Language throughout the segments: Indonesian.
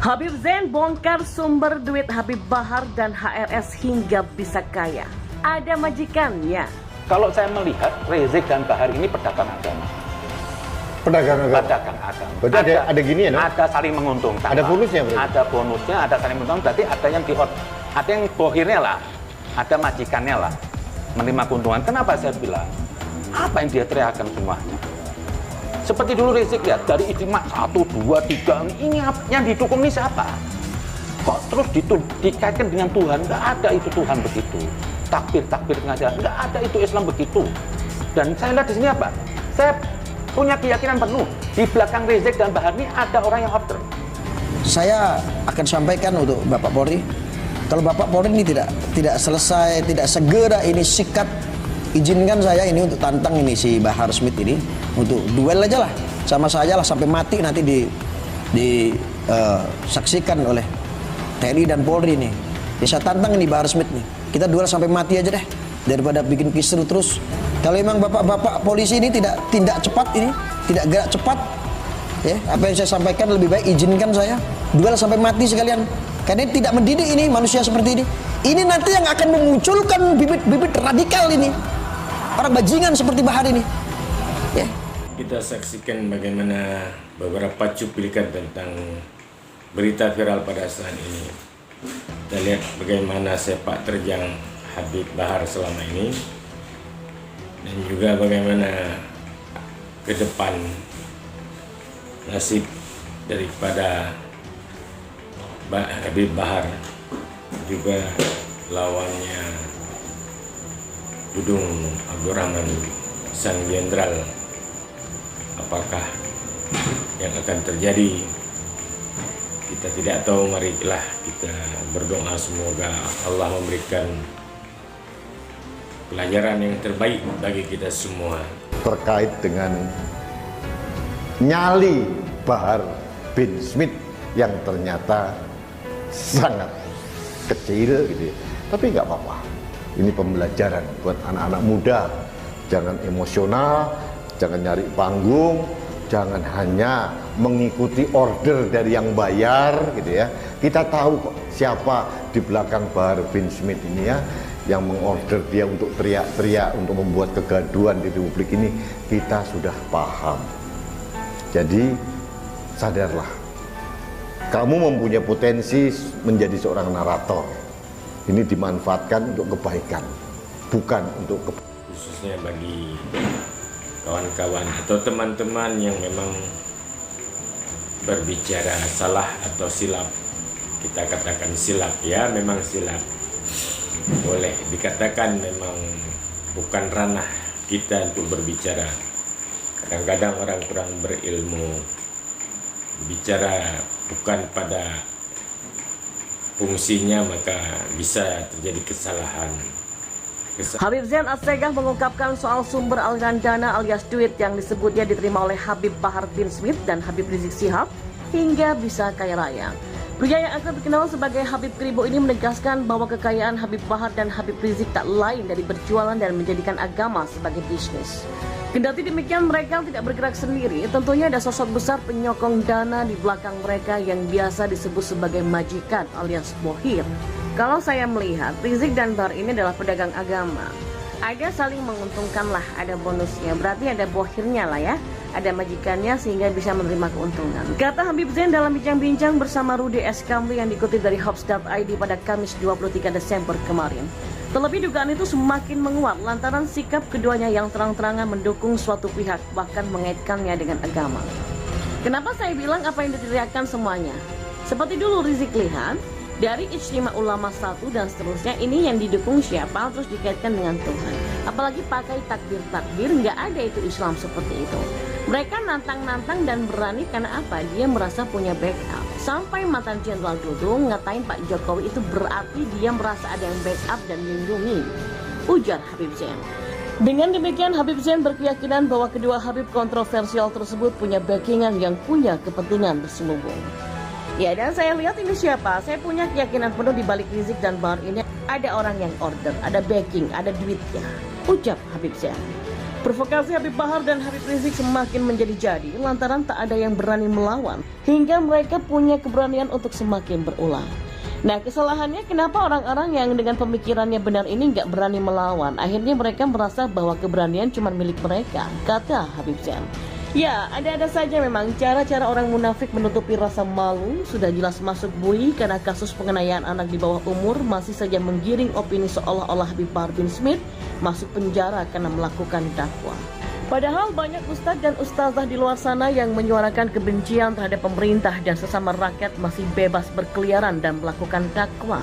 Habib Zain bongkar sumber duit Habib Bahar dan HRS hingga bisa kaya. Ada majikannya. Kalau saya melihat Rizik dan Bahar ini pedagang agama. Pedagang agama. Pedagang agama. Berarti ada gini ya, no? Ada saling menguntungkan. Ada bonusnya berarti? Ada bonusnya, ada saling menguntungkan. Berarti ada yang bohirnya lah, ada majikannya lah, menerima keuntungan. Kenapa saya bilang? Apa yang dia teriakan semuanya? Seperti dulu Rizik lihat dari Ijtima 1, 2, 3 ini yang didukung ini siapa? Kok terus dikaitkan dengan Tuhan? Nggak ada itu Tuhan begitu. Takbir pengajaran, nggak ada itu Islam begitu. Dan saya lihat di sini apa? Saya punya keyakinan penuh di belakang Rizik dan Bahar ini ada orang yang order. Saya akan sampaikan untuk Bapak Polri, kalau Bapak Polri ini tidak selesai, tidak segera ini sikat, izinkan saya ini untuk tantang ini si Bahar Smith ini untuk duel aja lah sama saya lah sampai mati nanti disaksikan oleh TNI dan Polri nih. Bisa tantang ini Bahar Smith nih. Kita duel sampai mati aja deh daripada bikin kisru terus. Kalau memang bapak-bapak polisi ini tidak tindak cepat ini, tidak gerak cepat, ya apa yang saya sampaikan lebih baik izinkan saya duel sampai mati sekalian. Karena tidak mendidik ini manusia seperti ini. Ini nanti yang akan memunculkan bibit-bibit radikal ini. Orang bajingan seperti Bahar ini. Ya. Kita saksikan bagaimana beberapa cuplikan tentang berita viral pada saat ini. Kita lihat bagaimana sepak terjang Habib Bahar selama ini. Dan juga bagaimana ke depan nasib daripada Habib Bahar, juga lawannya Dudung Abdurrahman sang jenderal. Apakah yang akan terjadi? Kita tidak tahu. Marilah kita berdoa semoga Allah memberikan pelajaran yang terbaik bagi kita semua. Terkait dengan nyali Bahar bin Smith yang ternyata sangat kecil gitu ya. Tapi nggak apa-apa. Ini pembelajaran buat anak-anak muda. Jangan emosional, jangan nyari panggung, jangan hanya mengikuti order dari yang bayar gitu ya. Kita tahu kok siapa di belakang Bahar bin Smith ini ya, yang mengorder dia untuk teriak-teriak, untuk membuat kegaduhan di Republik ini. Kita sudah paham. Jadi sadarlah, kamu mempunyai potensi menjadi seorang narator. Ini dimanfaatkan untuk kebaikan, bukan untuk Khususnya bagi kawan-kawan atau teman-teman yang memang berbicara salah atau silap. Kita katakan silap, ya memang silap. Boleh dikatakan memang bukan ranah kita untuk berbicara. Kadang-kadang orang kurang berilmu, bicara bukan pada fungsinya, maka bisa terjadi kesalahan. Habib Zain As-Segaf mengungkapkan soal sumber aliran dana alias duit yang disebutnya diterima oleh Habib Bahar bin Smith dan Habib Rizik Syihab hingga bisa kaya raya. Pria yang akrab dikenal sebagai Habib Kribo ini menegaskan bahwa kekayaan Habib Bahar dan Habib Rizik tak lain dari berjualan dan menjadikan agama sebagai bisnis. Kendati demikian, mereka tidak bergerak sendiri. Tentunya ada sosok besar penyokong dana di belakang mereka yang biasa disebut sebagai majikan alias bohir. Kalau saya melihat, Rizik dan Bahar ini adalah pedagang agama. Ada saling menguntungkan lah, ada bonusnya. Berarti ada bohirnya lah ya. Ada majikannya sehingga bisa menerima keuntungan. Kata Habib Zain dalam bincang-bincang bersama Rudy S. Kamli yang dikutip dari Hops.id pada Kamis 23 Desember kemarin. Terlebih dugaan itu semakin menguat lantaran sikap keduanya yang terang-terangan mendukung suatu pihak, bahkan mengaitkannya dengan agama. Kenapa saya bilang apa yang diteriakkan semuanya? Seperti dulu Rizik lihat, dari Ijtima Ulama 1 dan seterusnya, ini yang didukung siapa terus dikaitkan dengan Tuhan. Apalagi pakai takbir-takbir, nggak ada itu Islam seperti itu. Mereka nantang-nantang dan berani karena apa? Dia merasa punya backup. Sampai mantan Jenderal Dudung ngatain Pak Jokowi itu berarti dia merasa ada yang backup dan melindungi, ujar Habib Zain. Dengan demikian, Habib Zain berkeyakinan bahwa kedua Habib kontroversial tersebut punya backingan yang punya kepentingan berselubung. Ya, dan saya lihat ini siapa? Saya punya keyakinan penuh di balik Rizik dan Bahar ini ada orang yang order, ada backing, ada duitnya, ujar Habib Zain. Provokasi Habib Bahar dan Habib Rizik semakin menjadi-jadi lantaran tak ada yang berani melawan hingga mereka punya keberanian untuk semakin berulah. Nah, kesalahannya kenapa orang-orang yang dengan pemikirannya benar ini nggak berani melawan? Akhirnya mereka merasa bahwa keberanian cuma milik mereka, kata Habib Zain. Ya, ada-ada saja memang cara-cara orang munafik menutupi rasa malu sudah jelas masuk bui karena kasus penganiayaan anak di bawah umur masih saja menggiring opini seolah-olah Habib Bahar bin Smith masuk penjara karena melakukan dakwah. Padahal banyak ustadz dan ustazah di luar sana yang menyuarakan kebencian terhadap pemerintah dan sesama rakyat masih bebas berkeliaran dan melakukan dakwah.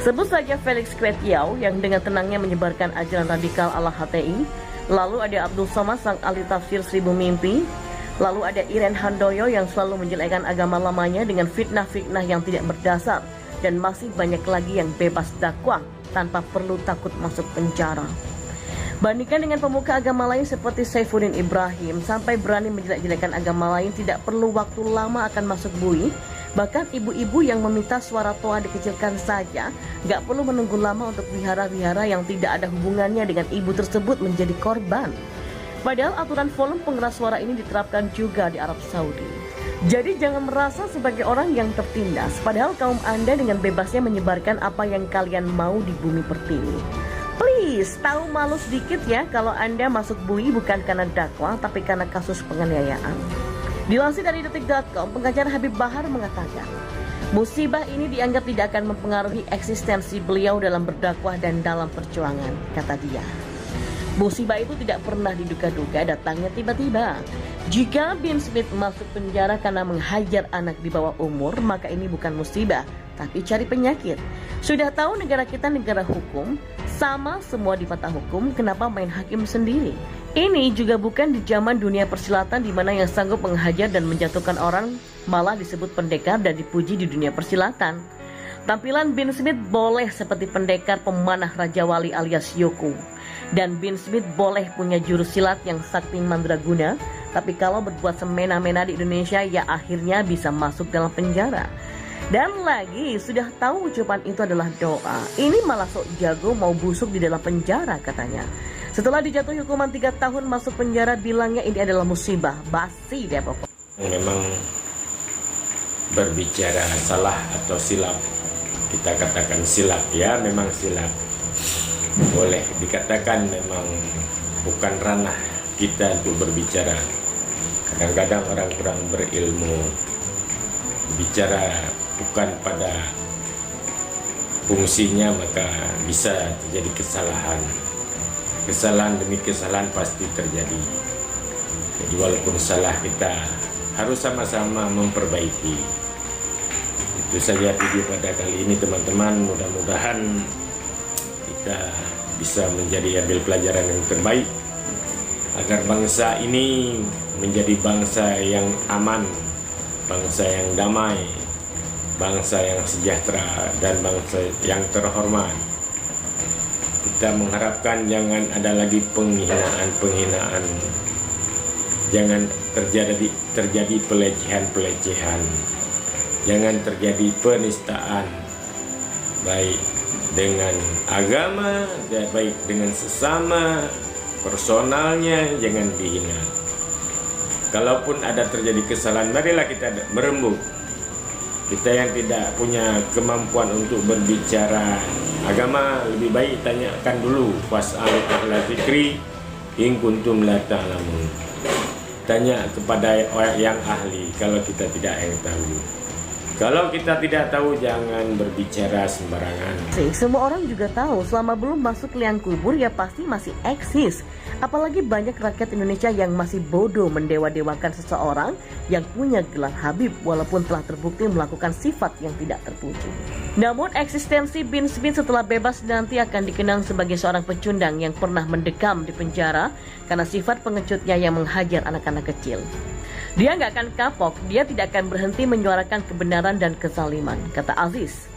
Sebut saja Felix Kwetiau yang dengan tenangnya menyebarkan ajaran radikal ala HTI. Lalu ada Abdul Somad sang ahli tafsir seribu mimpi. Lalu ada Iren Handoyo yang selalu menjelekkan agama lamanya dengan fitnah-fitnah yang tidak berdasar. Dan masih banyak lagi yang bebas dakwah tanpa perlu takut masuk penjara. Bandingkan dengan pemuka agama lain seperti Saifuddin Ibrahim, sampai berani menjelek-jelekan agama lain tidak perlu waktu lama akan masuk bui. Bahkan ibu-ibu yang meminta suara toa dikecilkan saja gak perlu menunggu lama untuk wihara-wihara yang tidak ada hubungannya dengan ibu tersebut menjadi korban. Padahal aturan volume pengeras suara ini diterapkan juga di Arab Saudi. Jadi jangan merasa sebagai orang yang tertindas, padahal kaum Anda dengan bebasnya menyebarkan apa yang kalian mau di bumi pertiwi. Please, tahu malu sedikit ya kalau Anda masuk bui bukan karena dakwah tapi karena kasus penganiayaan. Dilansir dari detik.com, pengacara Habib Bahar mengatakan, musibah ini dianggap tidak akan mempengaruhi eksistensi beliau dalam berdakwah dan dalam perjuangan, kata dia. Musibah itu tidak pernah diduga-duga, datangnya tiba-tiba. Jika bin Smith masuk penjara karena menghajar anak di bawah umur, maka ini bukan musibah, tapi cari penyakit. Sudah tahu negara kita negara hukum, sama semua di mata hukum, kenapa main hakim sendiri? Ini juga bukan di zaman dunia persilatan di mana yang sanggup menghajar dan menjatuhkan orang malah disebut pendekar dan dipuji di dunia persilatan. Tampilan bin Smith boleh seperti pendekar pemanah Raja Wali alias Yoku. Dan bin Smith boleh punya jurus silat yang sakti mandraguna, tapi kalau berbuat semena-mena di Indonesia ya akhirnya bisa masuk dalam penjara. Dan lagi, sudah tahu ucapan itu adalah doa. Ini malah sok jago mau busuk di dalam penjara katanya. Setelah dijatuhi hukuman 3 tahun masuk penjara, bilangnya ini adalah musibah. Basi deh pokoknya. Memang berbicara salah atau silap, kita katakan silap ya, memang silap. Boleh dikatakan memang bukan ranah kita untuk berbicara. Kadang-kadang orang kurang berilmu, bicara bukan pada fungsinya, maka bisa terjadi kesalahan. Kesalahan demi kesalahan pasti terjadi. Jadi walaupun salah, kita harus sama-sama memperbaiki. Itu saja video pada kali ini teman-teman. Mudah-mudahan kita bisa ambil pelajaran yang terbaik agar bangsa ini menjadi bangsa yang aman, bangsa yang damai, bangsa yang sejahtera, dan bangsa yang terhormat. Kita mengharapkan jangan ada lagi penghinaan-penghinaan, jangan terjadi pelecehan-pelecehan, jangan terjadi penistaan, baik dengan agama, baik dengan sesama, personalnya jangan dihina. Kalaupun ada terjadi kesalahan, marilah kita merembuk. Kita yang tidak punya kemampuan untuk berbicara agama, lebih baik tanyakan dulu. Was'alu ahla dzikri in kuntum la ta'lamun. Tanya kepada orang yang ahli kalau kita tidak yang tahu. Kalau kita tidak tahu, jangan berbicara sembarangan. Semua orang juga tahu selama belum masuk liang kubur ya pasti masih eksis. Apalagi banyak rakyat Indonesia yang masih bodoh mendewa-dewakan seseorang yang punya gelar Habib walaupun telah terbukti melakukan sifat yang tidak terpuji. Namun eksistensi bin Smith setelah bebas nanti akan dikenang sebagai seorang pecundang yang pernah mendekam di penjara karena sifat pengecutnya yang menghajar anak-anak kecil. Dia nggak akan kapok, dia tidak akan berhenti menyuarakan kebenaran dan kezaliman, kata Aziz.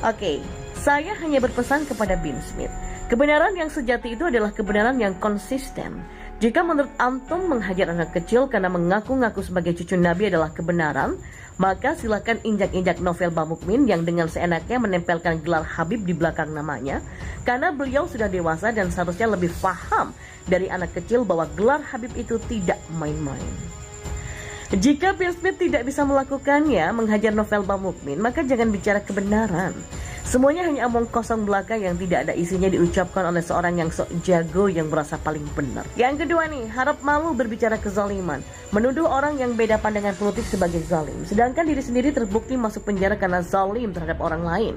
Oke, saya hanya berpesan kepada bin Smith. Kebenaran yang sejati itu adalah kebenaran yang konsisten. Jika menurut antum menghajar anak kecil karena mengaku-ngaku sebagai cucu Nabi adalah kebenaran, Maka silakan injak-injak novel Bamukmin yang dengan seenaknya menempelkan gelar Habib di belakang namanya, karena beliau sudah dewasa dan seharusnya lebih paham dari anak kecil bahwa gelar Habib itu tidak main-main. Jika Bin Smith tidak bisa melakukannya, menghajar novel Bamukmin, maka jangan bicara kebenaran. Semuanya hanya omong kosong belaka yang tidak ada isinya diucapkan oleh seorang yang sok jago yang merasa paling benar. Yang kedua nih, harap malu berbicara kezaliman, menuduh orang yang beda pandangan politik sebagai zalim, sedangkan diri sendiri terbukti masuk penjara karena zalim terhadap orang lain.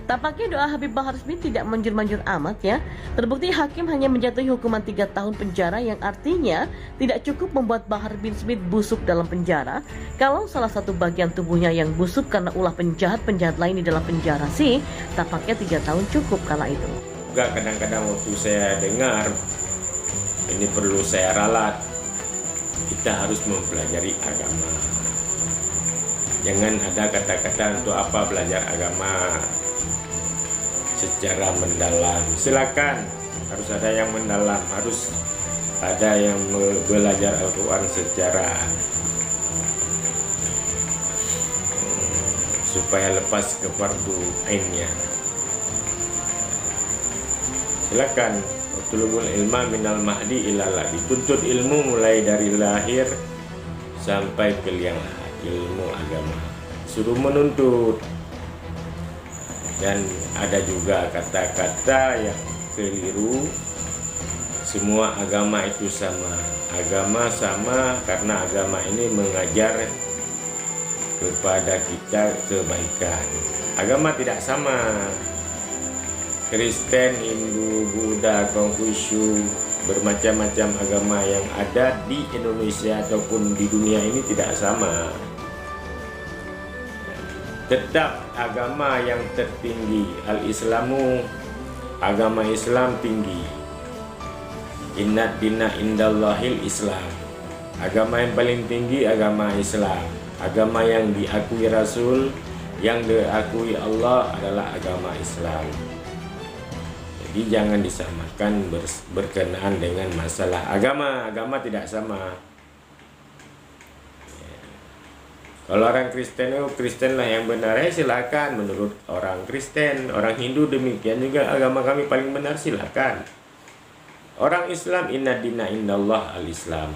Tampaknya doa Habib Bahar Smith tidak manjur-manjur amat ya. Terbukti hakim hanya menjatuhi hukuman 3 tahun penjara yang artinya tidak cukup membuat Bahar bin Smith busuk dalam penjara. Kalau salah satu bagian tubuhnya yang busuk karena ulah penjahat-penjahat lain di dalam penjara sih, tampaknya 3 tahun cukup kala itu. Juga kadang-kadang waktu saya dengar, ini perlu saya ralat, kita harus mempelajari agama. Jangan ada kata-kata untuk apa belajar agama secara mendalam. Silakan, harus ada yang mendalam, harus ada yang belajar Al-Quran secara supaya lepas ke fardu ainnya. Silakan, tulubul ilma minal mahdi ilala, dituntut ilmu mulai dari lahir sampai ke liang lahat, ilmu agama, suruh menuntut. Dan ada juga kata-kata yang keliru, semua agama itu sama. Agama sama karena agama ini mengajar kepada kita kebaikan. Agama tidak sama. Kristen, Hindu, Buddha, Konghucu, bermacam-macam agama yang ada di Indonesia ataupun di dunia ini tidak sama. Tetap agama yang tertinggi, al-Islamu, agama Islam tinggi. Inna dina indallahil Islam. Agama yang paling tinggi agama Islam. Agama yang diakui Rasul, yang diakui Allah adalah agama Islam. Jadi jangan disamakan berkenaan dengan masalah agama. Agama tidak sama. Kalau orang Kristen, Kristen lah yang benar, silakan menurut orang Kristen. Orang Hindu demikian juga, agama kami paling benar, silakan. Orang Islam, inna dina indallah al-Islam.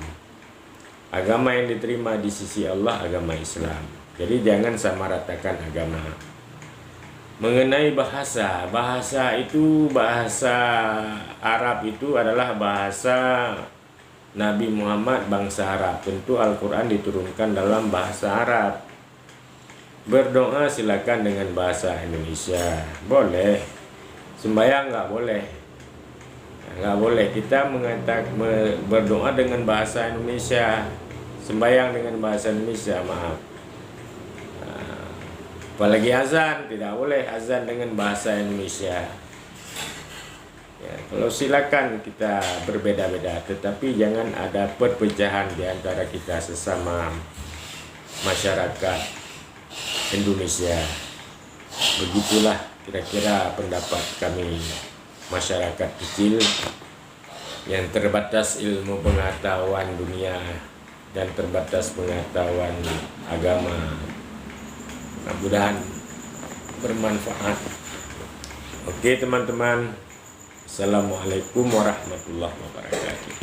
Agama yang diterima di sisi Allah, agama Islam. Jadi jangan samaratakan agama. Mengenai bahasa, bahasa itu, bahasa Arab itu adalah bahasa Nabi Muhammad, bangsa Arab. Tentu Al-Quran diturunkan dalam bahasa Arab. Berdoa silakan dengan bahasa Indonesia, boleh. Sembahyang nggak boleh. Nggak boleh kita mengatakan berdoa dengan bahasa Indonesia, sembahyang dengan bahasa Indonesia, maaf. Apalagi azan, tidak boleh azan dengan bahasa Indonesia. Ya, kalau silakan kita berbeda-beda, tetapi jangan ada perpecahan di antara kita sesama masyarakat Indonesia. Begitulah kira-kira pendapat kami, masyarakat kecil yang terbatas ilmu pengetahuan dunia dan terbatas pengetahuan agama. Mudah-mudahan bermanfaat. Oke teman-teman, assalamualaikum warahmatullahi wabarakatuh.